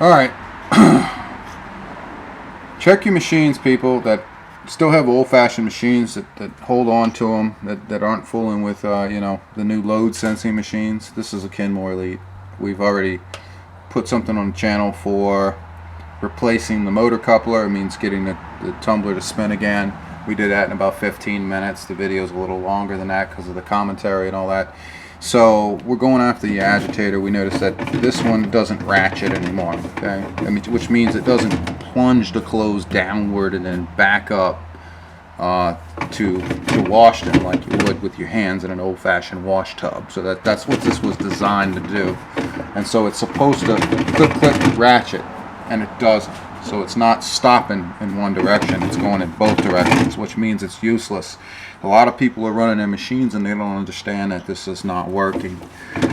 Alright. Check your machines, people that still have old-fashioned machines that hold on to them, that aren't fooling with, you know, the new load sensing machines. This is a Kenmore Elite. We've already put something on the channel for replacing the motor coupler. It means getting the tumbler to spin again. We did that in about 15 minutes. The video is a little longer than that because of the commentary and all that. So we're going after the agitator. We noticed that this one doesn't ratchet anymore, okay? I mean, which means it doesn't plunge the clothes downward and then back up to wash them like you would with your hands in an old-fashioned wash tub. So that's what this was designed to do. And so it's supposed to click, ratchet, and it doesn't. So it's not stopping in one direction, it's going in both directions, which means it's useless. A lot of people are running their machines and they don't understand that this is not working.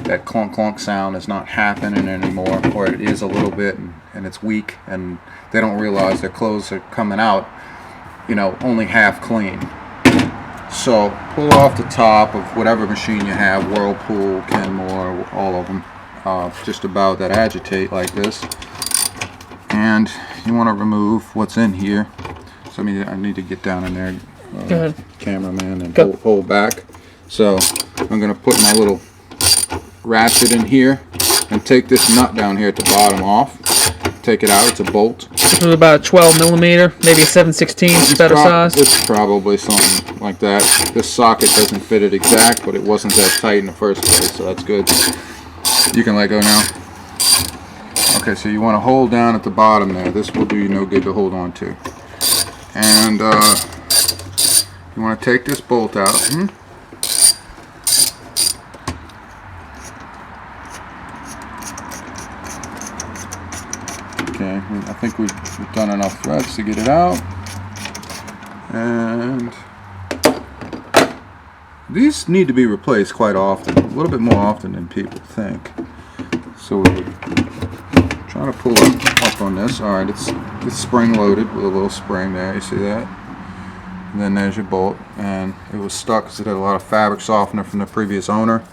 That clunk clunk sound is not happening anymore, or it is a little bit, and it's weak, and they don't realize their clothes are coming out, you know, only half clean. So pull off the top of whatever machine you have, Whirlpool, Kenmore, all of them, just about that agitate like this. And you want to remove what's in here. So I need to get down in there, Go ahead. cameraman, and hold back. So I'm going to put my little ratchet in here and take this nut down here at the bottom off. Take it out. It's a bolt. This is about 12 millimeter, maybe 7/16 better size. It's probably something like that. This socket doesn't fit it exact, but it wasn't that tight in the first place, so that's good. You can let go now. Okay, so you want to hold down at the bottom there. This will do you no good to hold on to. And you want to take this bolt out. Okay, I think we've done enough threads to get it out. And these need to be replaced quite often, a little bit more often than people think. So we're trying to pull up on this. All right, it's spring loaded with a little spring there. You see that? And then there's your bolt, and it was stuck because it had a lot of fabric softener from the previous owner.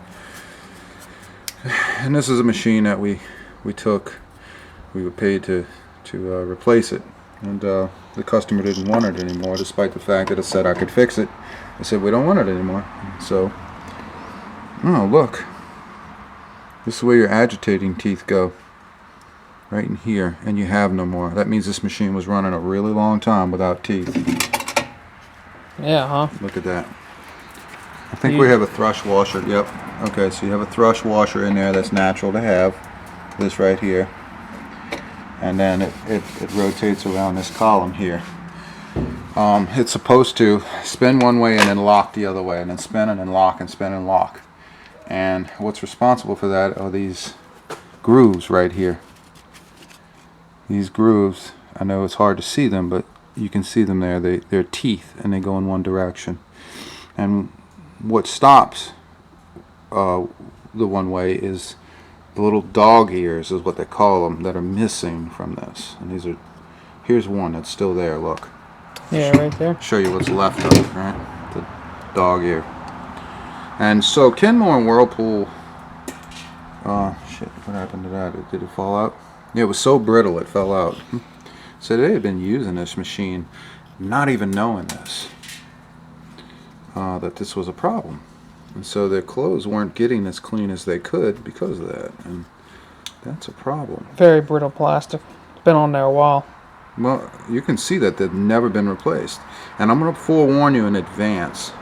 And this is a machine that we were paid to replace it, and the customer didn't want it anymore, despite the fact that it said I could fix it. I said we don't want it anymore. So, oh look, this is where your agitating teeth go, right in here, and you have no more. That means this machine was running a really long time without teeth. Yeah, huh? Look at that. I think we have a thrush washer. Yep. Okay, so you have a thrush washer in there. That's natural to have. This right here. And then it rotates around this column here. It's supposed to spin one way and then lock the other way, and then spin and then lock and spin and lock. And what's responsible for that are these grooves right here. These grooves, I know it's hard to see them, but you can see them there. They're teeth, and they go in one direction. And what stops the one way is the little dog ears, is what they call them, that are missing from this. And these are, here's one that's still there, look. Yeah, right there. Show you what's left of it, right? The dog ear. And so Kenmore and Whirlpool, shit, what happened to that? Did it fall out? Yeah, it was so brittle it fell out. So they had been using this machine, not even knowing this, that this was a problem. And so their clothes weren't getting as clean as they could because of that. And that's a problem. Very brittle plastic. It's been on there a while. Well, you can see that they've never been replaced. And I'm going to forewarn you in advance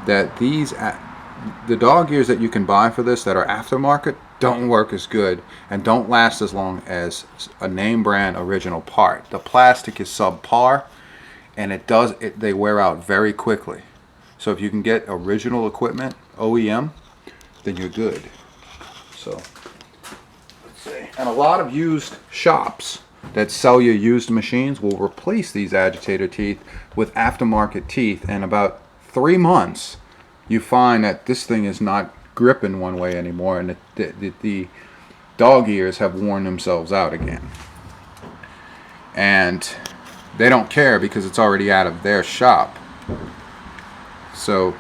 that the dog ears that you can buy for this that are aftermarket don't work as good and don't last as long as a name brand original part. The plastic is subpar, and they wear out very quickly. So if you can get original equipment, OEM, then you're good. So let's see. And a lot of used shops that sell you used machines will replace these agitator teeth with aftermarket teeth, and about 3 months you find that this thing is not gripping one way anymore, and the dog ears have worn themselves out again. And they don't care because it's already out of their shop. So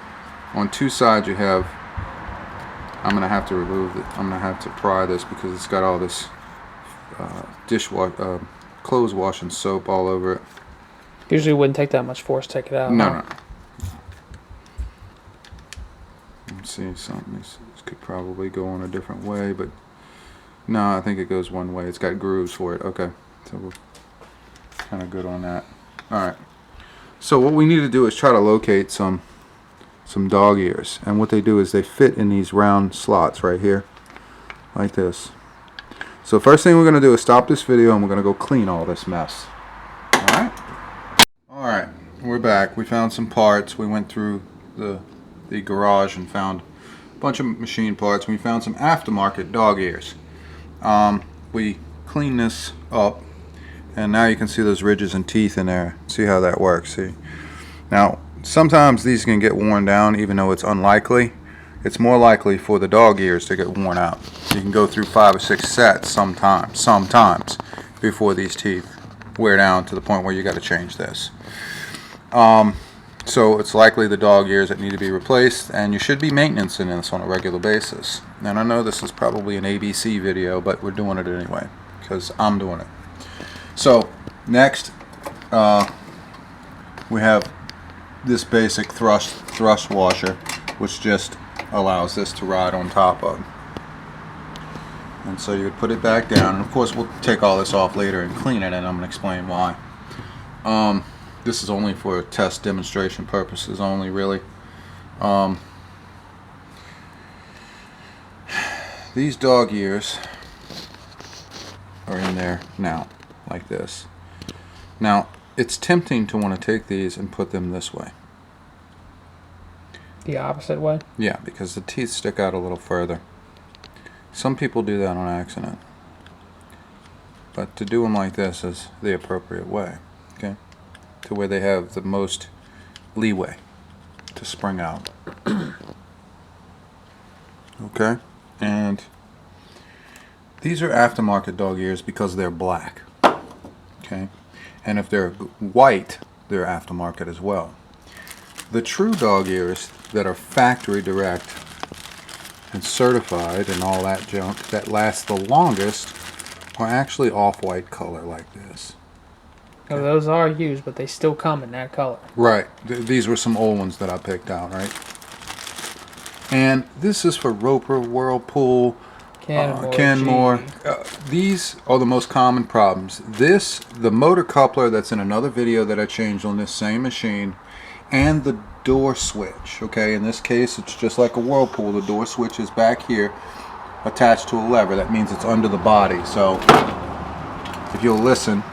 on two sides you have, I'm going to have to remove it. I'm going to have to pry this because it's got all this clothes washing soap all over it. Usually wouldn't take that much force to take it out. No, huh? no. Let's see something. This could probably go on a different way, but no, I think it goes one way. It's got grooves for it. Okay, so we're kind of good on that. All right. So what we need to do is try to locate some dog ears, and what they do is they fit in these round slots right here, like this. So first thing we're going to do is stop this video, and we're going to go clean all this mess. All right. All right. We're back. We found some parts. We went through the garage and found a bunch of machine parts. We found some aftermarket dog ears. We cleaned this up, and now you can see those ridges and teeth in there. See how that works. See, now sometimes these can get worn down, even though it's unlikely. It's more likely for the dog ears to get worn out. You can go through 5 or 6 sets sometimes before these teeth wear down to the point where you got to change this. So it's likely the dog ears that need to be replaced, and you should be maintaining this on a regular basis. And I know this is probably an ABC video, but we're doing it anyway because I'm doing it. So next we have this basic thrust washer, which just allows this to ride on top of. And so you would put it back down, and of course we'll take all this off later and clean it, and I'm going to explain why. This is only for test demonstration purposes only, really. These dog ears are in there now, like this. Now, it's tempting to want to take these and put them this way. The opposite way? Yeah, because the teeth stick out a little further. Some people do that on accident. But to do them like this is the appropriate way, okay? To where they have the most leeway to spring out. Okay? And these are aftermarket dog ears because they're black. Okay? And if they're white, they're aftermarket as well. The true dog ears that are factory direct and certified and all that junk that lasts the longest are actually off-white color like this. Okay. Those are used, but they still come in that color. Right. These were some old ones that I picked out, right? And this is for Roper, Whirlpool, Kenmore. These are the most common problems. The motor coupler that's in another video that I changed on this same machine, and the door switch. Okay, in this case it's just like a Whirlpool. The door switch is back here attached to a lever. That means it's under the body. So if you'll listen,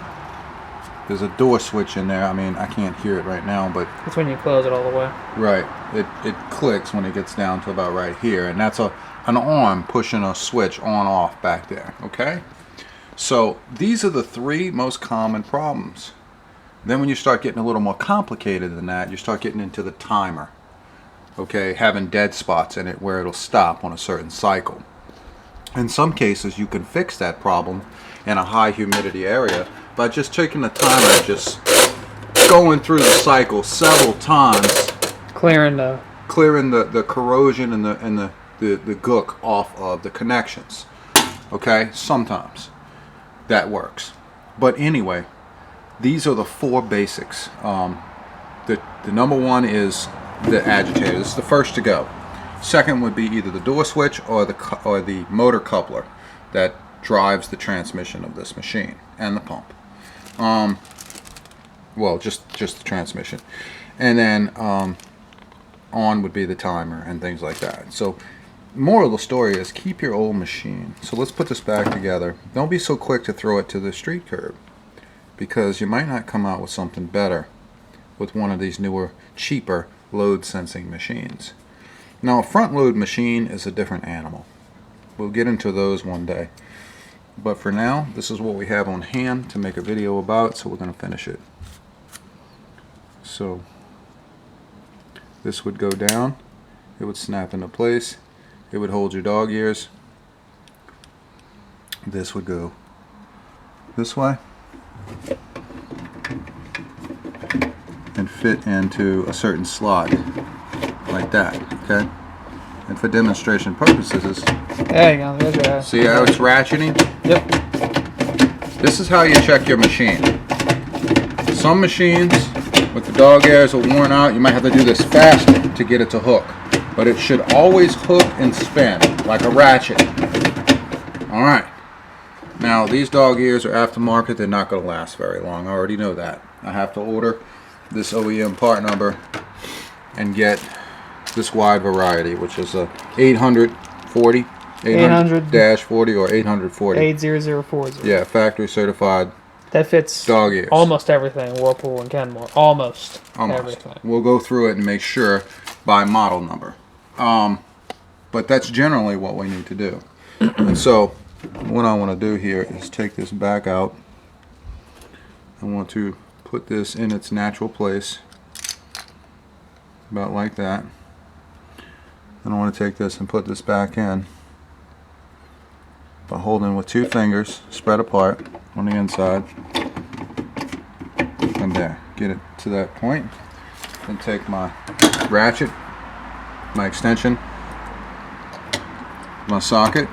there's a door switch in there. I mean, I can't hear it right now, but it's when you close it all the way. Right. It clicks when it gets down to about right here, and that's an arm pushing a switch on off back there. Okay? So these are the 3 most common problems. Then when you start getting a little more complicated than that, you start getting into the timer. Okay? Having dead spots in it where it'll stop on a certain cycle. In some cases, you can fix that problem in a high humidity area by just taking the timer and just going through the cycle several times, clearing the corrosion and the gook off of the connections. Okay, sometimes that works, but anyway, these are the 4 basics. The number 1 is the agitator. This is the first to go. Second would be either the door switch or the motor coupler that drives the transmission of this machine and the pump. Well, just the transmission, and then on would be the timer and things like that. So moral of the story is keep your old machine. So let's put this back together. Don't be so quick to throw it to the street curb, because you might not come out with something better with one of these newer, cheaper load sensing machines. Now, a front load machine is a different animal. We'll get into those one day. But for now, this is what we have on hand to make a video about, so we're going to finish it. So this would go down, it would snap into place, it would hold your dog ears. This would go this way and fit into a certain slot like that, okay? And for demonstration purposes, there you go, there's your ass. See how it's ratcheting? Yep. this is how you check your machine. Some machines with the dog ears are worn out, you might have to do this faster to get it to hook. But it should always hook and spin like a ratchet. Alright. Now these dog ears are aftermarket, they're not going to last very long. I already know that. I have to order this OEM part number and get this wide variety, which is a 840, 800-40 or 840. 80040. Yeah, factory certified. That fits dog ears. Almost everything, Whirlpool and Kenmore. Almost everything. We'll go through it and make sure by model number. But that's generally what we need to do. And so what I want to do here is take this back out. I want to put this in its natural place, about like that. And I want to take this and put this back in by holding with two fingers spread apart on the inside, and there, get it to that point. Then take my ratchet, my extension, my socket,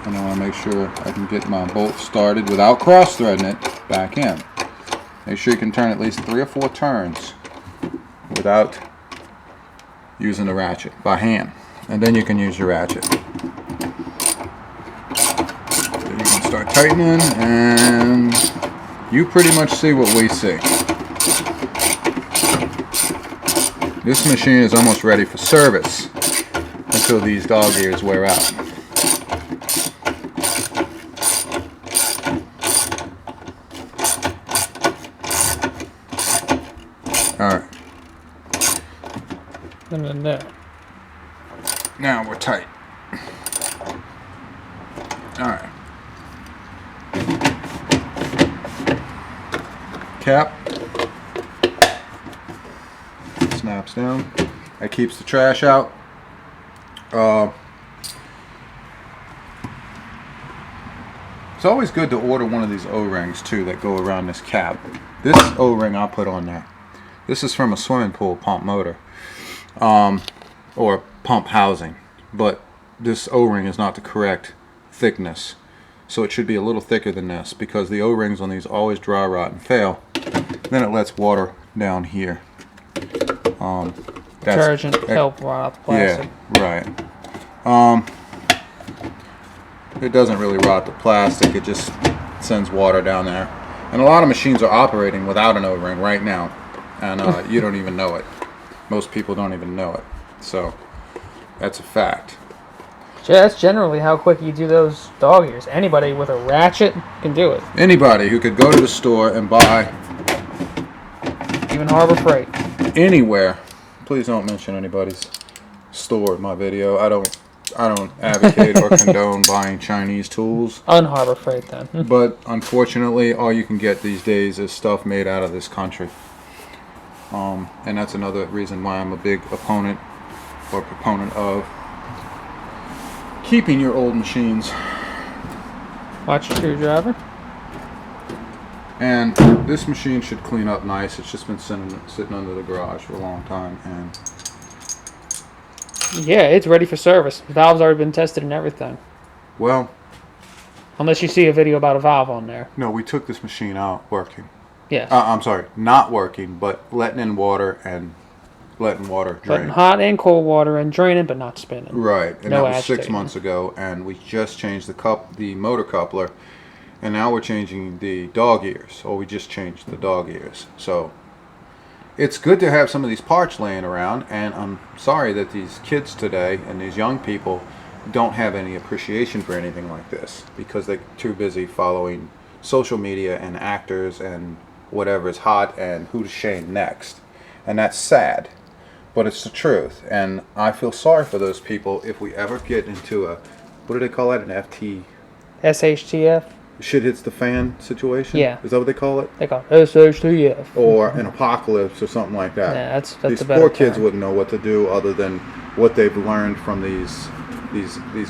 and I want to make sure I can get my bolt started without cross-threading it back in. Make sure you can turn at least 3 or 4 turns without using the ratchet by hand, and then you can use your ratchet. So you can start tightening, and you pretty much see what we see. This machine is almost ready for service until these dog ears wear out. Alright. And then there. Now we're tight. Alright. Cap. Snaps down. That keeps the trash out. It's always good to order one of these O-rings too that go around this cap. This O-ring I'll put on there. This is from a swimming pool pump motor, or pump housing, but this O-ring is not the correct thickness, so it should be a little thicker than this, because the O-rings on these always dry rot and fail. Then it lets water down here. Detergent help rot out the plastic. Yeah, right. It doesn't really rot the plastic, it just sends water down there. And a lot of machines are operating without an O-ring right now, and you don't even know it. Most people don't even know it. So that's a fact. Yeah, that's generally how quick you do those dog ears. Anybody with a ratchet can do it. Anybody who could go to the store and buy, even Harbor Freight, anywhere. Please don't mention anybody's store in my video. I don't advocate or condone buying Chinese tools. Un-Harbor Freight then. But unfortunately, all you can get these days is stuff made out of this country. And that's another reason why I'm a big opponent or proponent of keeping your old machines. Watch your screwdriver. And this machine should clean up nice. It's just been sitting under the garage for a long time, and yeah, it's ready for service. The valve's already been tested and everything. Well, unless you see a video about a valve on there. No, we took this machine out working. Yes. I'm sorry, not working, but letting in water and letting water drain. Letting hot and cold water and draining, but not spinning. Right, and no that was agitating. 6 months ago, and we just changed the motor coupler, and now we're changing the dog ears, or we just changed the dog ears. So it's good to have some of these parts laying around, and I'm sorry that these kids today and these young people don't have any appreciation for anything like this, because they're too busy following social media and actors and whatever's hot and who to shame next. And that's sad, but it's the truth. And I feel sorry for those people if we ever get into a, what do they call it, an FT? SHTF? Shit hits the fan situation? Yeah. Is that what they call it? They call it SHTF. Or an apocalypse or something like that. Yeah, that's these a better poor kids term. wouldn't know what to do other than what they've learned from these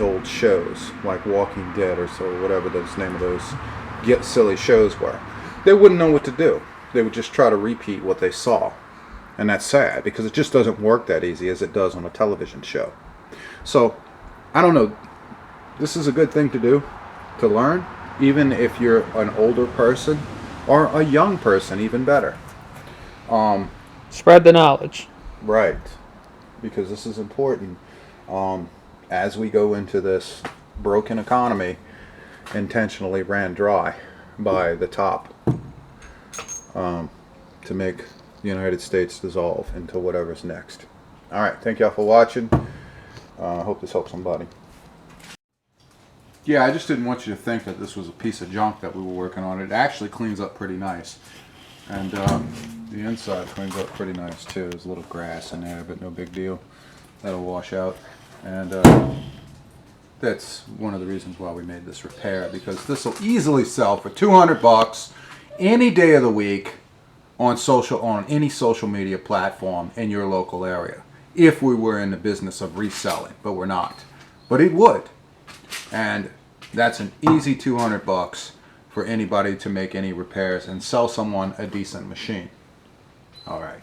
old shows, like Walking Dead or so, whatever the name of those get silly shows were. They wouldn't know what to do. They would just try to repeat what they saw. And that's sad, because it just doesn't work that easy as it does on a television show. So, I don't know. This is a good thing to do, to learn. even if you're an older person or a young person, even better. Spread the knowledge. Right, because this is important. As we go into this broken economy, intentionally ran dry by the top, to make the United States dissolve into whatever's next. All right, thank y'all for watching. I hope this helps somebody. Yeah, I just didn't want you to think that this was a piece of junk that we were working on. It actually cleans up pretty nice. And the inside cleans up pretty nice too. There's a little grass in there, but no big deal. That'll wash out. And that's one of the reasons why we made this repair, because this will easily sell for $200 any day of the week on any social media platform in your local area, if we were in the business of reselling, but we're not. But it would. And that's an easy $200 for anybody to make any repairs and sell someone a decent machine. All right.